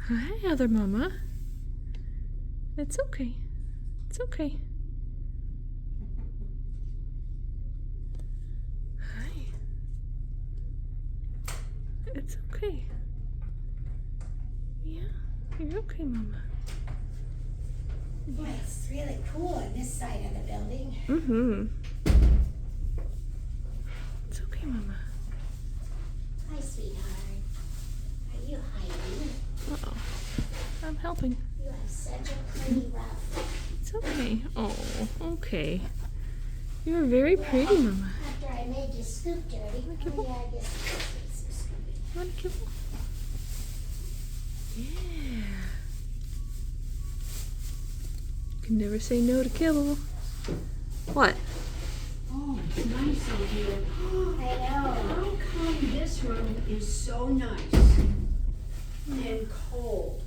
Hi, other mama. It's okay. It's okay. Hi. It's okay. Yeah, you're okay, mama. Boy, it's really cool on this side of the building. Mm-hmm. It's okay, mama. Hi, sweetheart. Are you hiding? Uh-oh. I'm helping. You have such a pretty ruff. It's okay. Oh, okay. You're very pretty, mama. After I made your scoop dirty. Kibble? Oh, yeah, I guess it's some scooping. You want to kibble? Yeah. You can never say no to kibble. What? Oh, it's nice out here. I know. How come this room is so nice and cold?